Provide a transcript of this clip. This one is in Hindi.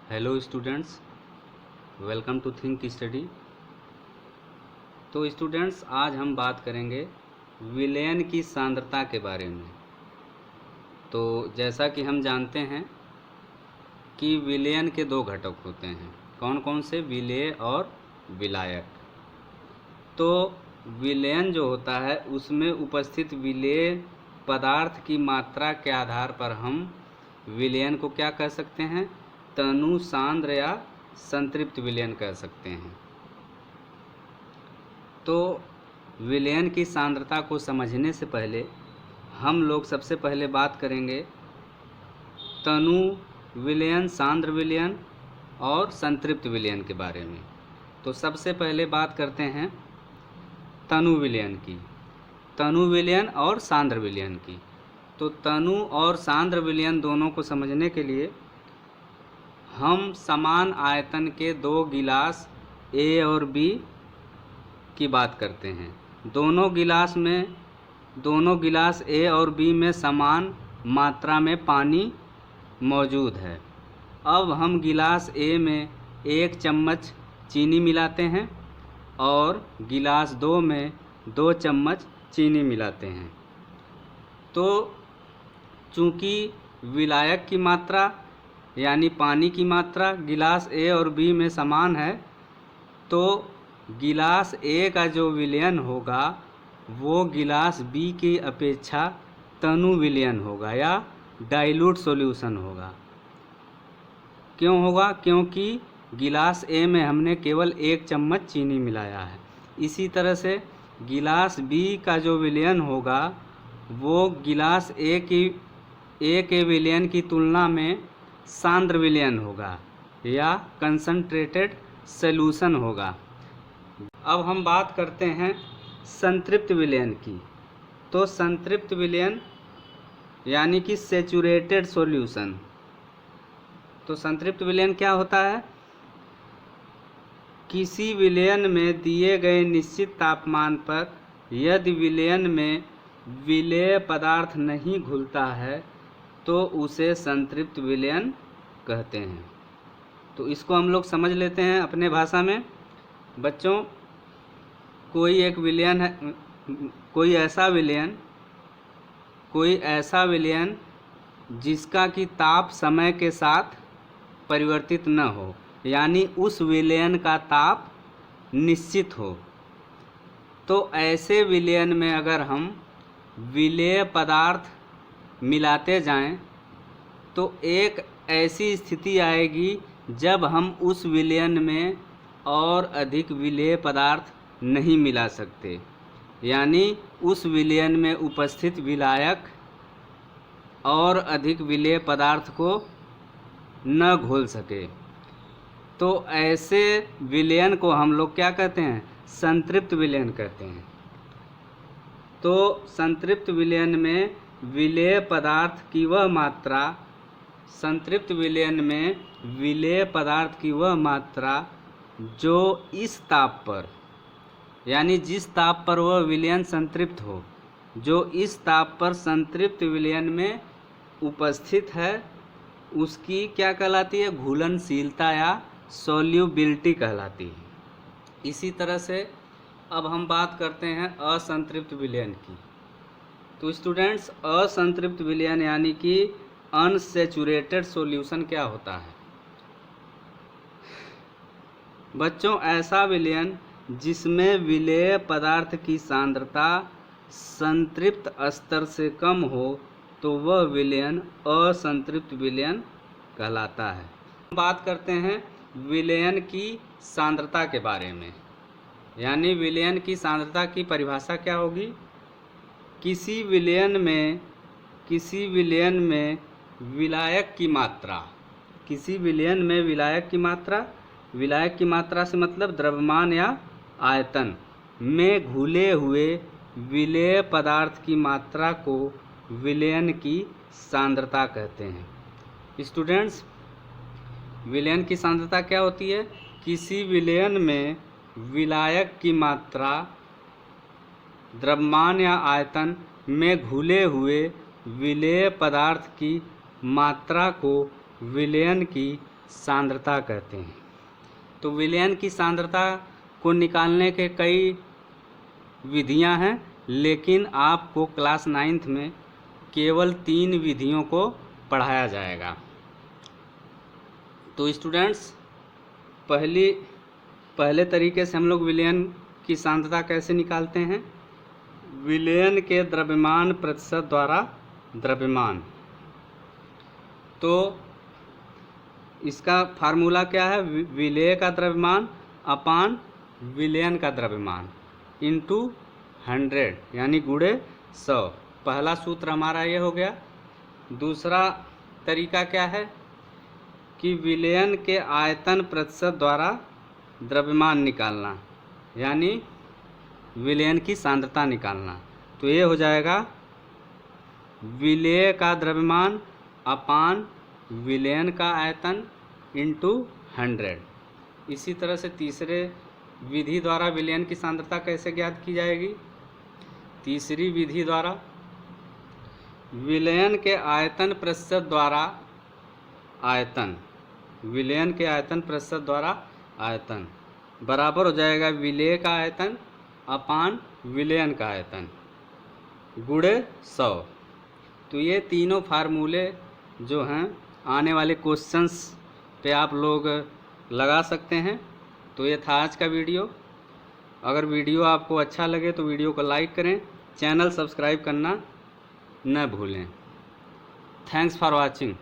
Hello students, welcome to Think Study. तो स्टूडेंट्स, आज हम बात करेंगे विलयन की सांद्रता के बारे में। तो जैसा कि हम जानते हैं कि विलयन के दो घटक होते हैं। कौन कौन से? विलेय और विलायक। तो विलयन जो होता है उसमें उपस्थित विलेय पदार्थ की मात्रा के आधार पर हम विलयन को क्या कह सकते हैं? तनु सांद्र या संतृप्त विलयन कह सकते हैं। तो विलयन की सांद्रता को समझने से पहले हम लोग सबसे पहले बात करेंगे तनु विलयन, सांद्र विलयन और संतृप्त विलयन के बारे में। तो सबसे पहले बात करते हैं तनु विलयन की, तनु विलयन और सांद्र विलयन की। तो तनु और सांद्र विलयन दोनों को समझने के लिए हम समान आयतन के दो गिलास ए और बी की बात करते हैं। दोनों गिलास ए और बी में समान मात्रा में पानी मौजूद है। अब हम गिलास ए में 1 चम्मच चीनी मिलाते हैं और गिलास 2 में 2 चम्मच चीनी मिलाते हैं। तो चूँकि विलायक की मात्रा यानी पानी की मात्रा गिलास ए और बी में समान है, तो गिलास ए का जो विलयन होगा वो गिलास बी की अपेक्षा तनु विलयन होगा या डाइल्यूट सॉल्यूशन होगा। क्यों होगा? क्योंकि गिलास ए में हमने केवल 1 चम्मच चीनी मिलाया है। इसी तरह से गिलास बी का जो विलयन होगा वो गिलास ए के विलयन की तुलना में सांद्र विलयन होगा या कंसंट्रेटेड सॉल्यूशन होगा। अब हम बात करते हैं संतृप्त विलयन की। तो संतृप्त विलयन यानी कि सैचुरेटेड सॉल्यूशन। तो संतृप्त विलयन क्या होता है? किसी विलयन में दिए गए निश्चित तापमान पर यदि विलयन में विलेय पदार्थ नहीं घुलता है तो उसे संतृप्त विलयन कहते हैं। तो इसको हम लोग समझ लेते हैं अपने भाषा में। बच्चों, कोई ऐसा विलयन जिसका कि ताप समय के साथ परिवर्तित न हो, यानी उस विलयन का ताप निश्चित हो। तो ऐसे विलयन में अगर हम विलेय पदार्थ मिलाते जाएं तो एक ऐसी स्थिति आएगी जब हम उस विलयन में और अधिक विलेय पदार्थ नहीं मिला सकते, यानी उस विलयन में उपस्थित विलायक और अधिक विलेय पदार्थ को न घोल सके। तो ऐसे विलयन को हम लोग क्या कहते हैं? संतृप्त विलयन कहते हैं। तो संतृप्त विलयन में विलेय पदार्थ की वह मात्रा संतृप्त विलयन में विलेय पदार्थ की वह मात्रा जो इस ताप पर, यानी जिस ताप पर वह विलयन संतृप्त हो, जो इस ताप पर संतृप्त विलयन में उपस्थित है, उसकी क्या कहलाती है? घुलनशीलता या सॉल्युबिलिटी कहलाती है। इसी तरह से अब हम बात करते हैं असंतृप्त विलयन की। तो स्टूडेंट्स, असंतृप्त विलयन यानी कि अनसैचुरेटेड सॉल्यूशन क्या होता है? बच्चों, ऐसा विलयन जिसमें विलेय पदार्थ की सांद्रता संतृप्त स्तर से कम हो तो वह विलयन असंतृप्त विलयन कहलाता है। बात करते हैं विलयन की सांद्रता के बारे में, यानी विलयन की सांद्रता की परिभाषा क्या होगी? किसी विलयन में विलायक की मात्रा, विलायक की मात्रा से मतलब द्रव्यमान या आयतन में घुले हुए विलेय पदार्थ की मात्रा को विलयन की सांद्रता कहते हैं। स्टूडेंट्स, विलयन की सांद्रता क्या होती है? किसी विलयन में विलायक की मात्रा द्रव्यमान या आयतन में घुले हुए विलेय पदार्थ की मात्रा को विलयन की सांद्रता कहते हैं। तो विलयन की सांद्रता को निकालने के कई विधियां हैं, लेकिन आपको क्लास 9th में केवल 3 विधियों को पढ़ाया जाएगा। तो स्टूडेंट्स, पहले तरीके से हम लोग विलयन की सांद्रता कैसे निकालते हैं। विलयन के द्रव्यमान प्रतिशत द्वारा द्रव्यमान। तो इसका फार्मूला क्या है, विलेय का द्रव्यमान अपान विलयन का द्रव्यमान इंटू 100 यानी गुणे 100। पहला सूत्र हमारा ये हो गया। दूसरा तरीका क्या है कि विलयन के आयतन प्रतिशत द्वारा द्रव्यमान निकालना, यानी विलयन की सांद्रता निकालना। तो ये हो जाएगा विलेय का द्रव्यमान अपान विलयन का आयतन इंटू 100। इसी तरह से तीसरे विधि द्वारा विलयन की सांद्रता कैसे ज्ञात की जाएगी। तीसरी विधि द्वारा विलयन के आयतन प्रतिशत द्वारा आयतन, विलयन के आयतन प्रतिशत द्वारा आयतन बराबर हो जाएगा विलेय का आयतन अपान विलयन का आयतन गुणे 100। तो ये तीनों फार्मूले जो हैं आने वाले क्वेश्चंस पे आप लोग लगा सकते हैं। तो ये था आज का वीडियो। अगर वीडियो आपको अच्छा लगे तो वीडियो को लाइक करें, चैनल सब्सक्राइब करना न भूलें। Thanks for watching.